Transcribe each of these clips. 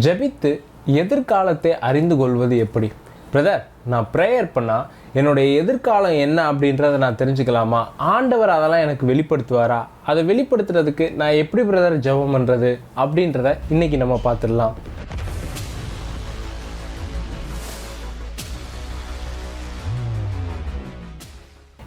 ஜெபித்து எதிர்காலத்தை அறிந்து கொள்வது எப்படி? பிரதர், நான் ப்ரேயர் பண்ணால் என்னுடைய எதிர்காலம் என்ன அப்படின்றத நான் தெரிஞ்சுக்கலாமா? ஆண்டவர் அதெல்லாம் எனக்கு வெளிப்படுத்துவாரா? அதை வெளிப்படுத்துறதுக்கு நான் எப்படி பிரதர் ஜெபம் பண்ணுறது அப்படின்றத இன்றைக்கி நம்ம பார்த்துடலாம்.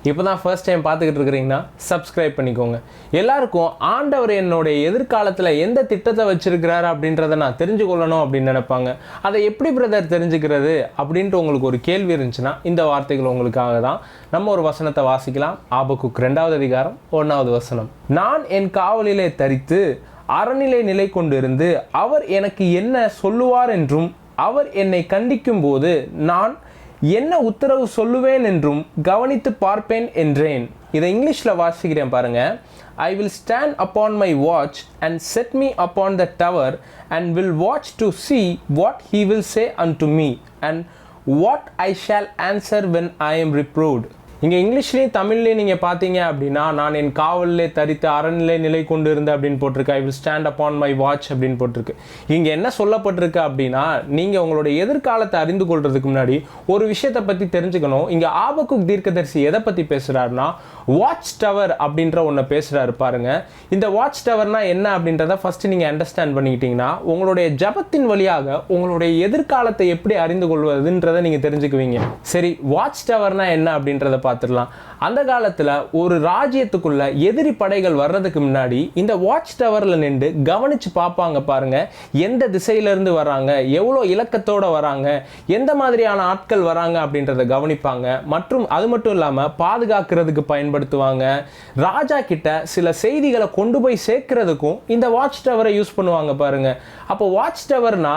இப்போ தான் ஃபர்ஸ்ட் டைம் பார்த்துக்கிட்டு இருக்கிறீங்கன்னா சப்ஸ்கிரைப் பண்ணிக்கோங்க. எல்லாருக்கும் ஆண்டவர் என்னுடைய எதிர்காலத்தில் எந்த திட்டத்தை வச்சிருக்கிறாரு அப்படின்றத நான் தெரிஞ்சு கொள்ளணும் அப்படின்னு நினைப்பாங்க. அதை எப்படி பிரதர் தெரிஞ்சுக்கிறது அப்படின்ட்டு உங்களுக்கு ஒரு கேள்வி இருந்துச்சுன்னா இந்த வார்த்தைகள் உங்களுக்காக தான். நம்ம ஒரு வசனத்தை வாசிக்கலாம். ஆபக்குக் 2வது அதிகாரம் 1வது வசனம். நான் என் காவலிலே தரித்து அறநிலை நிலை கொண்டிருந்து அவர் எனக்கு என்ன சொல்லுவார் என்றும் அவர் என்னை கண்டிக்கும் போது நான் என்ன உத்தரவு சொல்லுவேன் என்றும் கவனித்து பார்ப்பேன் என்றேன். இதை இங்கிலீஷில் வாசிக்கிறேன் பாருங்க. I will stand upon my watch and set me upon the tower and will watch to see what he will say unto me and what I shall answer when I am reproved. இங்கே இங்கிலீஷ்லேயும் தமிழ்லேயும் நீங்கள் பார்த்தீங்க அப்படின்னா நான் என் காவலிலே தரித்து அறநிலை நிலை கொண்டு இருந்த அப்படின்னு போட்டிருக்கு. I will stand upon my watch அப்படின்னு போட்டிருக்கு. இங்கே என்ன சொல்லப்பட்டிருக்கு அப்படின்னா நீங்கள் உங்களுடைய எதிர்காலத்தை அறிந்து கொள்றதுக்கு முன்னாடி ஒரு விஷயத்தை பற்றி தெரிஞ்சுக்கணும். இங்கே ஆபக்குக் தீர்க்கதரிசி எதை பற்றி பேசுகிறாருன்னா வாட்ச் டவர் அப்படின்ற ஒன்று பேசுகிறாரு பாருங்க. இந்த வாட்ச் டவர்னா என்ன அப்படின்றத ஃபஸ்ட்டு நீங்கள் அண்டர்ஸ்டாண்ட் பண்ணிக்கிட்டீங்கன்னா உங்களுடைய ஜபத்தின் வழியாக உங்களுடைய எதிர்காலத்தை எப்படி அறிந்து கொள்வதுன்றதை நீங்கள் தெரிஞ்சுக்குவீங்க. சரி, வாட்ச் டவர்னா என்ன அப்படின்றத பார்த்துடலாம். அந்த காலத்தில் ஒரு ராஜ்யத்துக்குள்ள எதிரி படைகள் வர்றதுக்கு முன்னாடி இந்த வாட்ச் டவரில் நின்று கவனித்து பார்ப்பாங்க பாருங்க. எந்த திசையிலேருந்து வராங்க, எவ்வளோ இலக்கத்தோடு வராங்க, எந்த மாதிரியான ஆட்கள் வராங்க அப்படின்றத கவனிப்பாங்க. மற்றும் அது மட்டும் இல்லாமல் பாதுகாக்கிறதுக்கு பயன்படுத்துவாங்க. ராஜா கிட்ட சில செய்திகளை கொண்டு போய் சேர்க்கறதுக்கும் இந்த வாட்ச் டவரை யூஸ் பண்ணுவாங்க பாருங்க. அப்போ வாட்ச் டவர்னா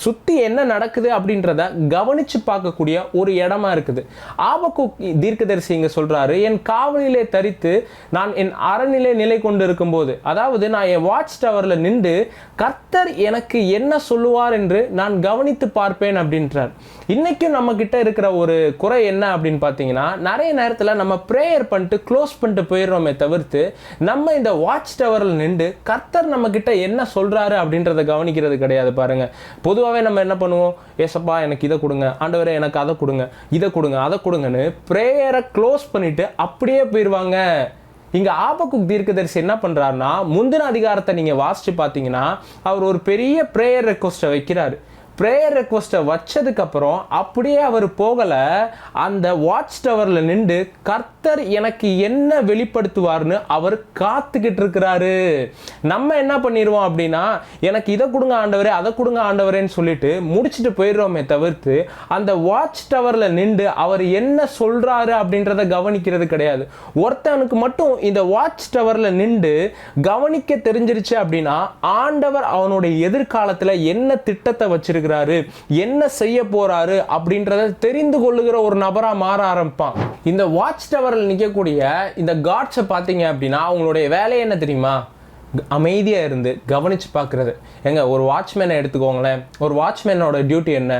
சுற்றி என்ன நடக்குது அப்படின்றத கவனித்து பார்க்கக்கூடிய ஒரு இடமா இருக்குது. ஆபக்குக் தீர்க்கதரிசி இங்கே சொல்கிறாரு, என் காவலிலே தரித்து நான் என் அறநிலை நிலை கொண்டு இருக்கும்போது, அதாவது நான் என் வாட்ச் டவரில் நின்று கர்த்தர் எனக்கு என்ன சொல்லுவார் என்று நான் கவனித்து பார்ப்பேன் அப்படின்றார். இன்றைக்கும் நம்ம கிட்ட இருக்கிற ஒரு குறை என்ன அப்படின்னு பார்த்தீங்கன்னா, நிறைய நேரத்தில் நம்ம ப்ரேயர் பண்ணிட்டு க்ளோஸ் பண்ணிட்டு போயிடுறோமே தவிர்த்து நம்ம இந்த வாட்ச் டவரில் நின்று கர்த்தர் நம்ம கிட்ட என்ன சொல்கிறாரு அப்படின்றத கவனிக்கிறது கிடையாது பாருங்க. பொதுவாகவே நம்ம என்ன பண்ணுவோம், ஏசப்பா எனக்கு இதை கொடுங்க, ஆண்டவரே எனக்கு அதை கொடுங்க, இதை கொடுங்க, அதை கொடுங்கன்னு ப்ரேயரை க்ளோஸ் பண்ணிட்டு அப்படியே போயிடுவாங்க. இங்க ஆபக்குக் தீர்க்கதரிசி என்ன பண்றாருன்னா, முந்தின அதிகாரத்தை நீங்க வாசிச்சு பார்த்தீங்கன்னா அவர் ஒரு பெரிய ப்ரேயர் ரெக்வஸ்ட்டை வைக்கிறாரு. ப்ரேயர் ரெக்வஸ்ட்டை வச்சதுக்கப்புறம் அப்படியே அவர் போகலை, அந்த வாட்ச் டவரில் நின்று கர்த்தர் எனக்கு என்ன வெளிப்படுத்துவார்னு அவர் காத்துக்கிட்டு இருக்கிறாரு. நம்ம என்ன பண்ணிடுவோம் அப்படின்னா, எனக்கு இதை கொடுங்க ஆண்டவரே, அதை கொடுங்க ஆண்டவரேன்னு சொல்லிட்டு முடிச்சுட்டு போயிடுறோமே தவிர்த்து அந்த வாட்ச் டவரில் நின்று அவர் என்ன சொல்கிறாரு அப்படின்றத கவனிக்கிறது கிடையாது. ஒருத்தனுக்கு மட்டும் இந்த வாட்ச் டவரில் நின்று கவனிக்க தெரிஞ்சிருச்சு அப்படின்னா ஆண்டவர் அவனுடைய எதிர்காலத்தில் என்ன திட்டத்தை வச்சிருக்க, என்ன செய்ய போறாரு அப்படின்றத தெரிந்து கொள்ளுகிற ஒரு நபரா மாற ஆரம்பிப்பான். இந்த வாட்ச் டவரில் நிற்கக்கூடிய இந்த காட்ஸை பார்த்தீங்க அப்படின்னா அவங்களுடைய வேலை என்ன தெரியுமா? அமைதியா இருந்து கவனிச்சு பார்க்கறது. எங்க ஒரு வாட்ச்மேனை எடுத்துக்கோங்களேன். ஒரு வாட்ச்மேனோட டியூட்டி என்ன?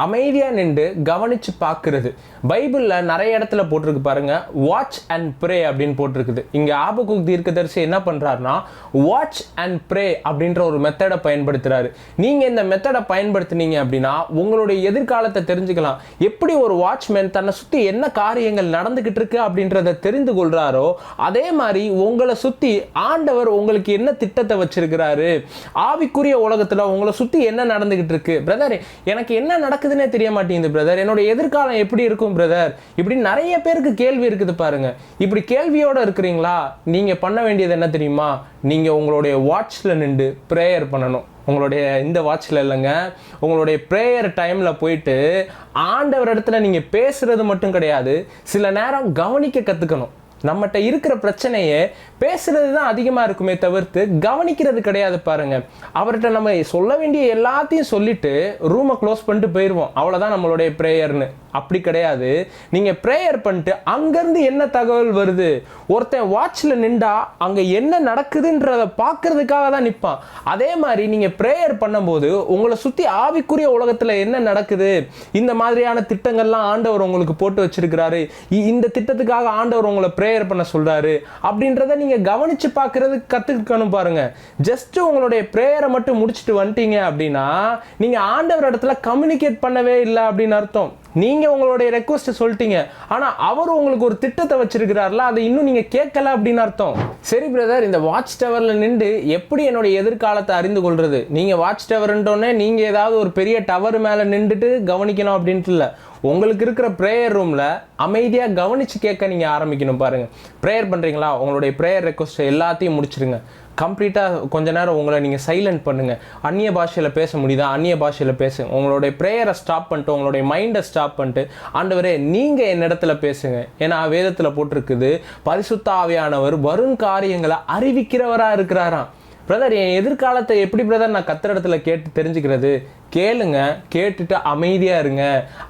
அமைதியா நின்று கவனிச்சு பார்க்கறது. பைபிளில் நிறைய இடத்துல போட்டிருக்கு பாருங்க, வாட்ச் அண்ட் ப்ரே அப்படின்னு போட்டிருக்குது. இங்க ஆபக்குக் தீர்க்கதரிசி என்ன பண்றாருன்னா வாட்ச் அண்ட் ப்ரே அப்படின்ற ஒரு மெத்தடை பயன்படுத்துறாரு. நீங்க இந்த மெத்தடை பயன்படுத்தினீங்க அப்படின்னா உங்களுடைய எதிர்காலத்தை தெரிஞ்சுக்கலாம். எப்படி ஒரு வாட்ச்மேன் தன்னை சுற்றி என்ன காரியங்கள் நடந்துகிட்டு இருக்கு அப்படின்றத தெரிந்து கொள்றாரோ அதே மாதிரி உங்களை சுற்றி ஆண்டவர் உங்களுக்கு என்ன திட்டத்தை வச்சிருக்கிறாரு, ஆவிக்குரிய உலகத்துல உங்களை சுற்றி என்ன நடந்துகிட்டு இருக்கு. பிரதர், எனக்கு என்ன நடக்குதுன்னே தெரிய மாட்டேங்குது பிரதர், என்னுடைய எதிர்காலம் எப்படி இருக்கும் பிரதர், இப்படி நிறைய பேருக்கு கேள்வி இருக்குது பாருங்க. இப்படி கேள்வியோட இருக்கிறீங்களா? நீங்க பண்ண வேண்டியது என்ன தெரியுமா? நீங்க உங்களுடைய வாட்ச்ல நின்று ப்ரேயர் பண்ணணும். உங்களுடைய இந்த வாட்ச்ல இல்லைங்க, உங்களுடைய ப்ரேயர் டைம்ல போயிட்டு ஆண்டவர் இடத்துல நீங்க பேசுறது மட்டும் கிடையாது, சில நேரம் கவனிக்க கத்துக்கணும். நம்மகிட்ட இருக்கிற பிரச்சனையே பேசுறது தான் அதிகமாக இருக்குமே தவிர்த்து கவனிக்கிறது கிடையாது பாருங்க. அவர்கிட்ட நம்ம சொல்ல வேண்டிய எல்லாத்தையும் சொல்லிட்டு ரூமை க்ளோஸ் பண்ணிட்டு போயிடுவோம், அவ்வளோதான் நம்மளுடைய ப்ரேயர்னு. அப்படி கிடையாது. நீங்கள் ப்ரேயர் பண்ணிட்டு அங்கேருந்து என்ன தகவல் வருது, ஒருத்தன் வாட்சில் நின்றா அங்கே என்ன நடக்குதுன்றத பார்க்கறதுக்காக தான் நிற்பான். அதே மாதிரி நீங்கள் ப்ரேயர் பண்ணும்போது உங்களை சுற்றி ஆவிக்குரிய உலகத்தில் என்ன நடக்குது, இந்த மாதிரியான திட்டங்கள்லாம் ஆண்டவர் உங்களுக்கு போட்டு வச்சிருக்கிறாரு, இந்த திட்டத்துக்காக ஆண்டவர் உங்களை ப்ரேயர் பண்ண சொல்றாரு அப்படின்றத நீங்க கவனிச்சு பார்க்கறது கத்துக்கணும் பாருங்க. ஜஸ்ட் உங்களுடைய ப்ரேயரை மட்டும் முடிச்சுட்டு வந்துட்டீங்க அப்படின்னா நீங்க ஆண்டவர் இடத்துல கம்யூனிகேட் பண்ணவே இல்லை அப்படின்னு அர்த்தம். நீங்க உங்களுடைய ரெக்வஸ்ட் சொல்லிட்டீங்க, ஆனா அவர் உங்களுக்கு ஒரு திட்டத்தை வச்சிருக்கிறார்ல, அதை இன்னும் நீங்க கேட்கல அப்படின்னு அர்த்தம். சரி பிரதர், இந்த வாட்ச் டவர்ல நின்று எப்படி என்னுடைய எதிர்காலத்தை அறிந்து கொள்றது? நீங்க வாட்ச் டவர்ன்றோன்னே நீங்க ஏதாவது ஒரு பெரிய டவர் மேல நின்றுட்டு கவனிக்கணும் அப்படின்ட்டு இல்லை. உங்களுக்கு இருக்கிற ப்ரேயர் ரூம்ல அமைதியாக கவனிச்சு கேட்க நீங்க ஆரம்பிக்கணும் பாருங்க. ப்ரேயர் பண்றீங்களா, உங்களுடைய ப்ரேயர் ரெக்வஸ்ட் எல்லாத்தையும் முடிச்சிருங்க. கம்ப்ளீட்டாக கொஞ்ச நேரம் உங்களை நீங்கள் சைலண்ட் பண்ணுங்கள். அந்நிய பாஷையில் பேச முடியுதா, அந்நிய பாஷையில் பேசுங்க. உங்களுடைய ப்ரேயரை ஸ்டாப் பண்ணிட்டு, உங்களுடைய மைண்டை ஸ்டாப் பண்ணிட்டு, ஆண்டவரே நீங்கள் என்னிடத்துல பேசுங்க. ஏன்னா வேதத்தில் போட்டிருக்குது, பரிசுத்த ஆவியானவர் வரும் காரியங்களை அறிவிக்கிறவராக இருக்கிறாராம். பிரதர், என் எதிர்காலத்தை எப்படி பிரதர் நான் கர்த்தர் இடத்துல கேட்டு தெரிஞ்சுக்கிறது? கேளுங்க, கேட்டுட்டு அமைதியாக இருங்க.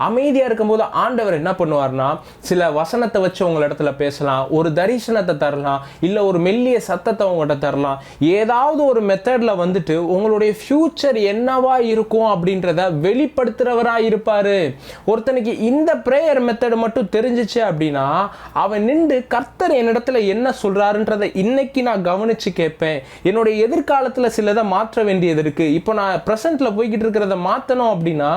அமைதியாக இருக்கும்போது ஆண்டவர் என்ன பண்ணுவார்னா, சில வசனத்தை வச்சு உங்கள் இடத்துல பேசலாம், ஒரு தரிசனத்தை தரலாம், இல்லை ஒரு மெல்லிய சத்தத்தை உங்கள்கிட்ட தரலாம். ஏதாவது ஒரு மெத்தடில் வந்துட்டு உங்களுடைய ஃபியூச்சர் என்னவா இருக்கும் அப்படின்றத வெளிப்படுத்துகிறவராக இருப்பார். ஒருத்தனுக்கு இந்த ப்ரேயர் மெத்தடு மட்டும் தெரிஞ்சிச்சு அப்படின்னா அவன் நின்று கர்த்தர் என்னிடத்துல என்ன சொல்கிறாருன்றதை இன்னைக்கு நான் கவனித்து கேட்பேன். என்னுடைய எதிர்காலத்தில் சிலதை மாற்ற வேண்டியது இருக்குது. இப்போ நான் ப்ரெசென்ட்டில் போய்கிட்டு இருக்கிறத மாற்றணும் அப்படின்னா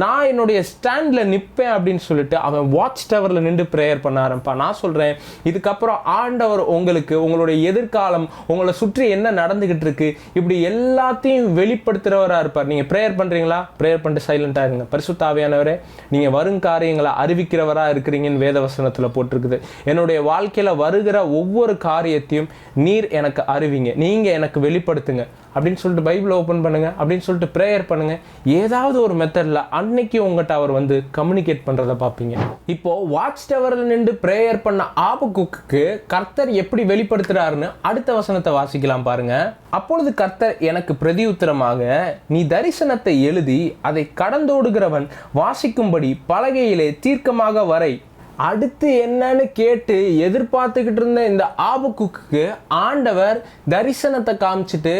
நான் என்னுடைய ஸ்டாண்டில் நிற்பேன் அப்படின்னு சொல்லிட்டு அவன் வாட்ச் டவரில் நின்று ப்ரேயர் பண்ண ஆரம்பிப்பான். நான் சொல்கிறேன், இதுக்கப்புறம் ஆண்டவர் உங்களுக்கு உங்களுடைய எதிர்காலம், உங்களை சுற்றி என்ன நடந்துகிட்டு இருக்கு, இப்படி எல்லாத்தையும் வெளிப்படுத்துகிறவராக இருப்பார். நீங்கள் ப்ரேயர் பண்ணுறீங்களா? ப்ரேயர் பண்ணிட்டு சைலண்டாக இருங்க. பரிசுத்த ஆவியானவரே, நீங்கள் வரும் காரியங்களை அறிவிக்கிறவராக இருக்கிறீங்கன்னு வேதவசனத்தில் போட்டிருக்குது. என்னுடைய வாழ்க்கையில் வருகிற ஒவ்வொரு காரியத்தையும் நீர் எனக்கு அறிவிங்க, நீங்கள் எனக்கு வெளிப்படுத்துங்க அப்படின்னு சொல்லிட்டு பைபிளை ஓப்பன் பண்ணுங்க, அப்படின்னு சொல்லிட்டு ப்ரேயர் பண்ணுங்க. ஏதாவது ஒரு மெத்தடில் அன்னைக்கு உங்கள்கிட்ட அவர் வந்து கம்யூனிகேட் பண்ணுறதை பார்ப்பீங்க. இப்போ வாட்ச் டவரில் நின்று ப்ரேயர் பண்ண ஆபக்குக்கு கர்த்தர் எப்படி வெளிப்படுத்துறாருன்னு அடுத்த வசனத்தை வாசிக்கலாம் பாருங்க. அப்பொழுது கர்த்தர் எனக்கு பிரதியுத்தரமாக, நீ தரிசனத்தை எழுதி அதை கடந்தோடுகிறவன் வாசிக்கும்படி பலகையிலே தீர்க்கமாக வரை. அடுத்து என்னன்னு கேட்டு எதிர்பார்த்துக்கிட்டு இருந்த இந்த ஆபக்குக்கு ஆண்டவர் தரிசனத்தை காமிச்சிட்டு,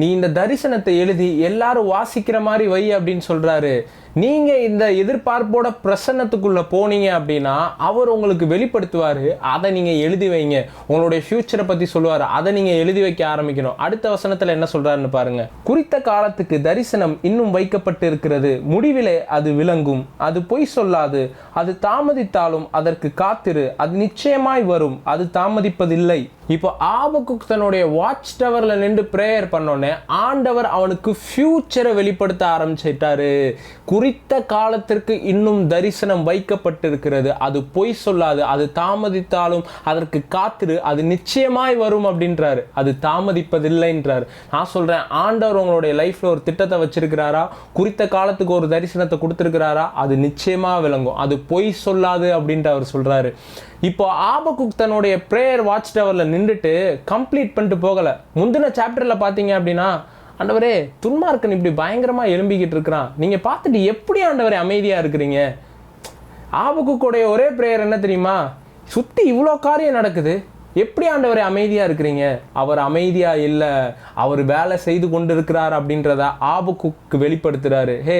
நீ இந்த தரிசனத்தை எழுதி எல்லாரும் வாசிக்கிற மாதிரி வை அப்படின்னு சொல்றாரு. நீங்க இந்த எதிர்பார்ப்போட பிரசன்னத்துக்குள்ள போனீங்க அப்படின்னா அவர் உங்களுக்கு வெளிப்படுத்துவாரு. அதை நீங்க எழுதி வைங்க. உங்களுடைய ஃபியூச்சரை பத்தி சொல்லுவாரு, அதை நீங்க எழுதி வைக்க ஆரம்பிக்கணும். அடுத்த வசனத்துல என்ன சொல்றாருன்னு பாருங்க. குறித்த காலத்துக்கு தரிசனம் இன்னும் வைக்கப்பட்டு இருக்கிறது, முடிவிலே அது விளங்கும், அது பொய் சொல்லாது, அது தாமதித்தாலும் அதற்கு காத்திரு, அது நிச்சயமாய் வரும், அது தாமதிப்பதில்லை. இப்போ ஆபக்குக் தன்னுடைய வாட்ச் டவர்ல நின்று ப்ரேயர் பண்ணோன்னே ஆண்டவர் அவனுக்கு ஃபியூச்சரை வெளிப்படுத்த ஆரம்பிச்சிட்டாரு. குறித்த காலத்திற்கு இன்னும் தரிசனம் வைக்கப்பட்டிருக்கிறது, அது பொய் சொல்லாது, அது தாமதித்தாலும் அதற்கு காத்திரு, அது நிச்சயமாய் வரும் அப்படின்றாரு, அது தாமதிப்பதில்லைன்றாரு. நான் சொல்றேன், ஆண்டவர் உங்களுடைய லைஃப்ல ஒரு திட்டத்தை வச்சிருக்கிறாரா, குறித்த காலத்துக்கு ஒரு தரிசனத்தை கொடுத்திருக்கிறாரா, அது நிச்சயமா விளங்கும், அது பொய் சொல்லாது அப்படின்ட்டு அவர் சொல்றாரு. இப்போ ஆபக்குக் தன்னுடைய ப்ரேயர் வாட்ச் டவர்ல நின்றுட்டு கம்ப்ளீட் பண்ணிட்டு போகல. முந்தின சாப்டர்ல பாத்தீங்க அப்படின்னா, ஆண்டவரே துன்மார்க்கன் இப்படி பயங்கரமா எழும்பிக்கிட்டு இருக்கிறான், நீங்க பார்த்துட்டு எப்படி ஆண்டவரே அமைதியா இருக்கிறீங்க? ஆபக்குக்குடைய ஒரே ப்ரேயர் என்ன தெரியுமா? சுத்தி இவ்வளோ காரியம் நடக்குது, எப்படி ஆண்டவரே அமைதியா இருக்கிறீங்க? அவர் அமைதியா இல்லை, அவர் வேலை செய்து கொண்டு இருக்கிறார் அப்படின்றத ஆபக்குக்கு வெளிப்படுத்துறாரு. ஹே,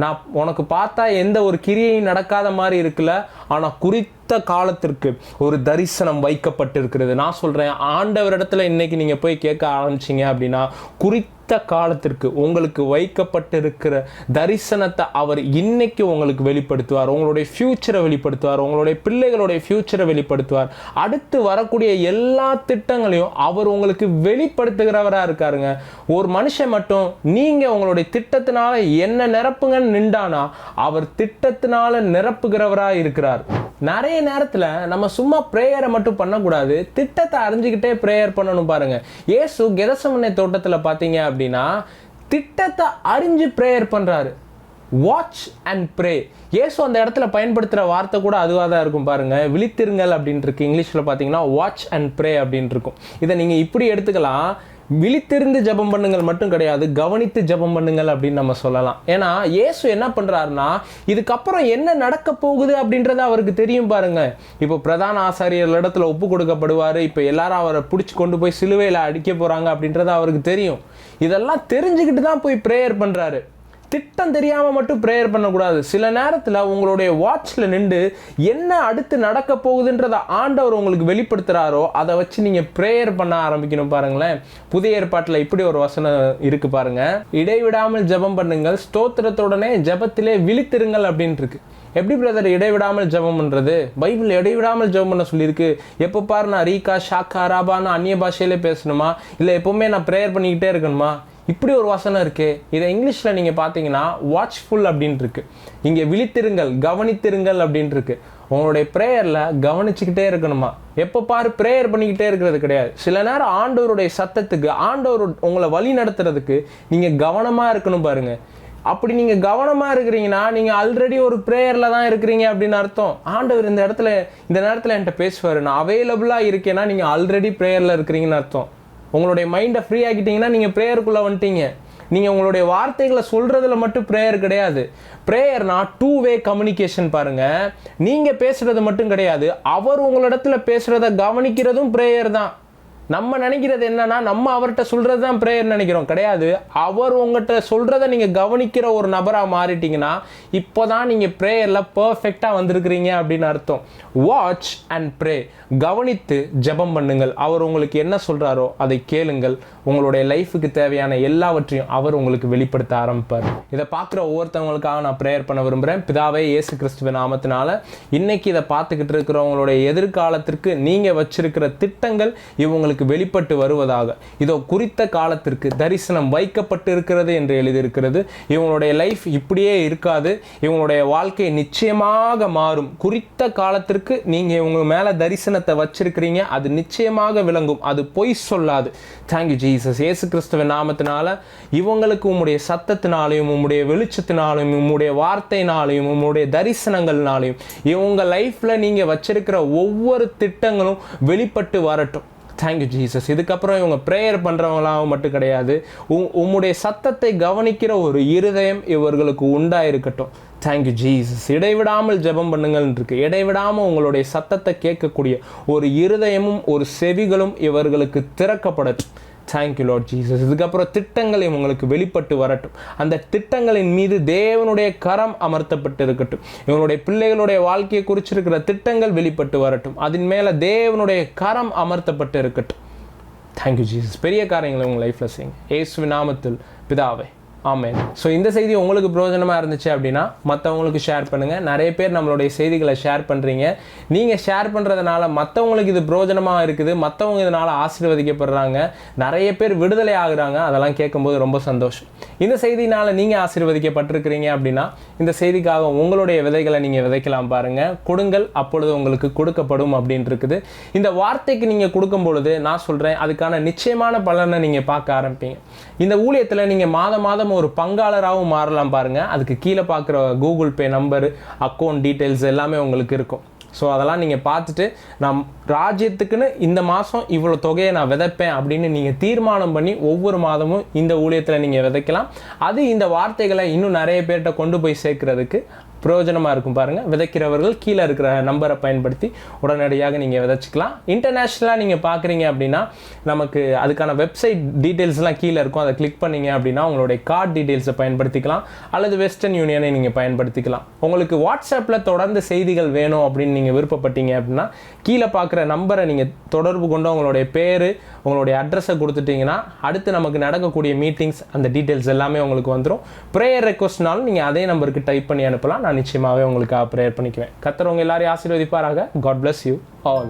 நான் உனக்கு பார்த்தா எந்த ஒரு கிரியையும் நடக்காத மாதிரி இருக்குல்ல, ஆனால் குறித்த காலத்திற்கு ஒரு தரிசனம் வைக்கப்பட்டிருக்கிறது. நான் சொல்கிறேன், ஆண்டவரிடத்துல இன்னைக்கு நீங்கள் போய் கேட்க ஆரம்பிச்சிங்க அப்படின்னா குறித்த காலத்திற்கு உங்களுக்கு வைக்கப்பட்டிருக்கிற தரிசனத்தை அவர் இன்னைக்கு உங்களுக்கு வெளிப்படுத்துவார். உங்களுடைய ஃபியூச்சரை வெளிப்படுத்துவார், உங்களுடைய பிள்ளைகளுடைய ஃபியூச்சரை வெளிப்படுத்துவார். அடுத்து வரக்கூடிய எல்லா திட்டங்களையும் அவர் உங்களுக்கு வெளிப்படுத்துகிறவராக இருக்காருங்க. ஒரு மனுஷன் மட்டும் நீங்கள் உங்களுடைய திட்டத்தினால என்ன நிரப்புங்கன்னு நின்றானா அவர் திட்டத்தினால நிரப்புகிறவராக இருக்கிறார். நிறைய நேரத்தில் நம்ம சும்மா ப்ரேயரை மட்டும் பண்ணக்கூடாது, திட்டத்தை அறிஞ்சிக்கிட்டே ப்ரேயர் பண்ணணும் பாருங்க. இயேசு கெத்செமனே தோட்டத்தில் பார்த்தீங்க அப்படின்னா திட்டத்தை அறிஞ்சு ப்ரேயர் பண்ணுறாரு. Watch and pray. இயேசு அந்த இடத்துல பயன்படுத்துகிற வார்த்தை கூட அதுவாக தான் இருக்கும் பாருங்க. விழித்திருங்கள் அப்படின்னு இருக்கு. இங்கிலீஷில் பார்த்தீங்கன்னா வாட்ச் அண்ட் ப்ரே அப்படின்னு இருக்கும். இதை நீங்கள் இப்படி எடுத்துக்கலாம், விழித்திருந்து ஜெபம் பண்ணுங்கள் மட்டும் கிடையாது, கவனித்து ஜெபம் பண்ணுங்கள் அப்படின்னு நம்ம சொல்லலாம். ஏன்னா இயேசு என்ன பண்றாருன்னா இதுக்கப்புறம் என்ன நடக்க போகுது அப்படின்றது அவருக்கு தெரியும் பாருங்க. இப்போ பிரதான ஆசாரியர் இடத்துல ஒப்பு கொடுக்கப்படுவார், இப்போ எல்லாரும் அவரை பிடிச்சி கொண்டு போய் சிலுவையில் அடிக்க போறாங்க அப்படின்றது அவருக்கு தெரியும். இதெல்லாம் தெரிஞ்சுக்கிட்டு தான் போய் ப்ரேயர் பண்றாரு. திட்டம் தெரியாமல் மட்டும் ப்ரேயர் பண்ணக்கூடாது. சில நேரத்தில் உங்களுடைய வாட்சில் நின்று என்ன அடுத்து நடக்க போகுதுன்றதை ஆண்டவர் உங்களுக்கு வெளிப்படுத்துகிறாரோ அதை வச்சு நீங்கள் ப்ரேயர் பண்ண ஆரம்பிக்கணும். பாருங்களேன், புதிய ஏற்பாட்டில் இப்படி ஒரு வசனம் இருக்குது பாருங்க, இடைவிடாமல் ஜெபம் பண்ணுங்கள், ஸ்தோத்திரத்துடனே ஜெபத்திலே விழித்திருங்கள் அப்படின்னு இருக்கு. எப்படி பிரதர் இடைவிடாமல் ஜெபம் பண்ணுறது? பைபிள் இடைவிடாமல் ஜெபம் பண்ண சொல்லியிருக்கு. எப்போ பாரு நான் ரீகா ஷாக்கா ராபான்னு அந்நிய பாஷையிலே பேசணுமா, இல்லை எப்போவுமே நான் ப்ரேயர் பண்ணிக்கிட்டே இருக்கணுமா? இப்படி ஒரு வசனம் இருக்குது. இதை இங்கிலீஷில் நீங்கள் பார்த்தீங்கன்னா வாட்ச்ஃபுல் அப்படின்ட்டு இருக்கு. இங்கே விழித்திருங்கள், கவனித்திருங்கள் அப்படின்ட்டு இருக்கு. உங்களுடைய ப்ரேயரில் கவனிச்சுக்கிட்டே இருக்கணுமா? எப்போ பாரு ப்ரேயர் பண்ணிக்கிட்டே இருக்கிறது கிடையாது. சில நேரம் ஆண்டவருடைய சத்தத்துக்கு, ஆண்டவர் உங்களை வழி நடத்துறதுக்கு நீங்கள் கவனமாக இருக்கணும். பாருங்க, அப்படி நீங்கள் கவனமாக இருக்கிறீங்கன்னா நீங்கள் ஆல்ரெடி ஒரு ப்ரேயரில் தான் இருக்கிறீங்க அப்படின்னு அர்த்தம். ஆண்டவர் இந்த நேரத்தில் என்கிட்ட பேசுவார், நான் அவைலபிளாக இருக்கேன்னா நீங்கள் ஆல்ரெடி ப்ரேயரில் இருக்கிறீங்கன்னு அர்த்தம். உங்களுடைய மைண்டை ஃப்ரீ ஆக்கிட்டீங்கன்னா நீங்கள் ப்ரேயருக்குள்ளே வந்துட்டீங்க. நீங்கள் உங்களுடைய வார்த்தைகளை சொல்கிறதுல மட்டும் ப்ரேயர் கிடையாது. ப்ரேயர்னா 2 வே கம்யூனிகேஷன். பாருங்கள், நீங்கள் பேசுகிறது மட்டும் கிடையாது, அவர் உங்களிடத்துல பேசுகிறத கவனிக்கிறதும் ப்ரேயர் தான். நம்ம நினைக்கிறது என்னன்னா, நம்ம அவர்கிட்ட சொல்கிறது தான் ப்ரேயர் நினைக்கிறோம். கிடையாது, அவர் உங்கள்கிட்ட சொல்கிறத நீங்கள் கவனிக்கிற ஒரு நபராக மாறிட்டீங்கன்னா இப்போ தான் நீங்கள் ப்ரேயரில் பர்ஃபெக்டாக வந்திருக்கிறீங்க அப்படின்னு அர்த்தம். வாட்ச் அண்ட் ப்ரே, கவனித்து ஜெபம் பண்ணுங்கள். அவர் உங்களுக்கு என்ன சொல்கிறாரோ அதை கேளுங்கள். உங்களுடைய லைஃபுக்கு தேவையான எல்லாவற்றையும் அவர் உங்களுக்கு வெளிப்படுத்த ஆரம்பிப்பார். இதை பார்க்குற ஒவ்வொருத்தவங்களுக்காக நான் ப்ரேயர் பண்ண விரும்புகிறேன். பிதாவே இயேசு கிறிஸ்துவின் நாமத்தினால இன்னைக்கு இதை பார்த்துக்கிட்டு இருக்கிறவங்களுடைய எதிர்காலத்திற்கு நீங்கள் வச்சிருக்கிற திட்டங்கள் இவங்களுக்கு வெளிப்பட்டு வருவதாக. இதோ குறித்த காலத்திற்கு தரிசனம் வைக்கப்பட்டு இருக்கிறது என்று எழுதியிருக்கிறது. இவங்களுடைய லைஃப் இப்படியே இருக்காது, இவங்களுடைய வாழ்க்கை நிச்சயமாக மாறும். குறித்த காலத்திற்கு நீங்க இவங்க மேல தரிசனத்தை வச்சிருக்கிறீங்க, அது நிச்சயமாக விளங்கும், அது பொய் சொல்லாது. Thank you Jesus. இயேசு கிறிஸ்துவின் நாமத்தினால இவங்களுக்கு உம்முடைய சத்தத்தினாலையும் உம்முடைய வெளிச்சத்தினாலையும் உம்முடைய வார்த்தையினாலையும் உம்முடைய தரிசனங்கள்னாலையும் இவங்க லைஃப்ல நீங்க வச்சிருக்கிற ஒவ்வொரு திட்டங்களும் வெளிப்பட்டு வரட்டும். Thank you Jesus. இதுக்கப்புறம் இவங்க ப்ரேயர் பண்ணுறவங்களாகவும் மட்டும் கிடையாது, உம்முடைய சத்தத்தை கவனிக்கிற ஒரு இருதயம் இவர்களுக்கு உண்டாயிருக்கட்டும். Thank you Jesus. இடைவிடாமல் ஜெபம் பண்ணுங்கள் இருக்கு. இடைவிடாமல் உங்களுடைய சத்தத்தை கேட்கக்கூடிய ஒரு இருதயமும் ஒரு செவிகளும் இவர்களுக்கு திறக்கப்படட்டும். Thank you Lord Jesus. இதுக்கப்புறம் திட்டங்கள் இவங்களுக்கு வெளிப்பட்டு வரட்டும். அந்த திட்டங்களின் மீது தேவனுடைய கரம் அமர்த்தப்பட்டு இருக்கட்டும். இவனுடைய பிள்ளைகளுடைய வாழ்க்கையை குறிச்சிருக்கிற திட்டங்கள் வெளிப்பட்டு வரட்டும். அதன் மேலே தேவனுடைய கரம் அமர்த்தப்பட்டு இருக்கட்டும். Thank you Jesus. பெரிய காரியங்களை உங்கள் லைஃப்பில் செய்யுங்க. இயேசுவின் நாமத்தில் பிதாவே, ஆமென். ஸோ இந்த செய்தி உங்களுக்கு பிரயோஜனமாக இருந்துச்சு அப்படின்னா மற்றவங்களுக்கு ஷேர் பண்ணுங்கள். நிறைய பேர் நம்மளுடைய செய்திகளை ஷேர் பண்ணுறீங்க. நீங்கள் ஷேர் பண்ணுறதுனால மற்றவங்களுக்கு இது பிரயோஜனமாக இருக்குது, மற்றவங்க இதனால் ஆசீர்வதிக்கப்படுறாங்க, நிறைய பேர் விடுதலை ஆகுறாங்க. அதெல்லாம் கேட்கும்போது ரொம்ப சந்தோஷம். இந்த செய்தினால் நீங்கள் ஆசீர்வதிக்கப்பட்டிருக்கிறீங்க அப்படின்னா இந்த செய்திக்காக உங்களுடைய விதைகளை நீங்கள் விதைக்கலாம். பாருங்கள், கொடுங்கள் அப்பொழுது உங்களுக்கு கொடுக்கப்படும் அப்படின்ட்டு இருக்குது. இந்த வார்த்தைக்கு நீங்கள் கொடுக்கும் பொழுது நான் சொல்கிறேன், அதுக்கான நிச்சயமான பலனை நீங்கள் பார்க்க ஆரம்பிப்பீங்க. இந்த ஊழியத்தில் நீங்கள் மாதம் ஒரு பங்காளராகவும் மாறலாம். பாருங்க, அதுக்கு கீழே பார்க்குற Google Pay number, account details எல்லாமே உங்களுக்கு இருக்கும். ஸோ அதெல்லாம் நீங்கள் பார்த்துட்டு நான் ராஜ்யத்துக்குன்னு இந்த மாதம் இவ்வளோ தொகையை நான் விதைப்பேன் அப்படின்னு நீங்கள் தீர்மானம் பண்ணி ஒவ்வொரு மாதமும் இந்த ஊழியத்தில் நீங்கள் விதைக்கலாம். அது இந்த வார்த்தைகளை இன்னும் நிறைய பேர்கிட்ட கொண்டு போய் சேர்க்கறதுக்கு பிரயோஜனமாக இருக்கும். பாருங்கள், விதைக்கிறவர்கள் கீழே இருக்கிற நம்பரை பயன்படுத்தி உடனடியாக நீங்கள் விதைச்சிக்கலாம். இன்டர்நேஷ்னலாக நீங்கள் பார்க்குறீங்க அப்படின்னா நமக்கு அதுக்கான வெப்சைட் டீட்டெயில்ஸ்லாம் கீழே இருக்கும். அதை கிளிக் பண்ணிங்க அப்படின்னா உங்களுடைய கார்டு டீட்டெயில்ஸை பயன்படுத்திக்கலாம், அல்லது வெஸ்டர்ன் யூனியனை நீங்கள் பயன்படுத்திக்கலாம். உங்களுக்கு வாட்ஸ்அப்பில் தொடர்ந்து செய்திகள் வேணும் அப்படின்னு நீங்கள் விருப்பப்பட்டீங்க அப்படின்னா கீழே பார்க்குற நம்பரை நீங்கள் தொடர்பு கொண்டு உங்களுடைய பேர், உங்களுடைய அட்ரஸை கொடுத்துட்டிங்கன்னா அடுத்து நமக்கு நடக்கக்கூடிய மீட்டிங்ஸ் அந்த டீட்டெயில்ஸ் எல்லாமே உங்களுக்கு வந்துடும். ப்ரேயர் ரெக்வஸ்ட்னாலும் நீங்கள் அதே நம்பருக்கு டைப் பண்ணி அனுப்பலாம். நான் நிச்சயமாகவே உங்களுக்கு ப்ரேயர் பண்ணிக்குவேன். கர்த்தர் உங்க எல்லாரையும் ஆசீர்வதிப்பாராக. God bless you all.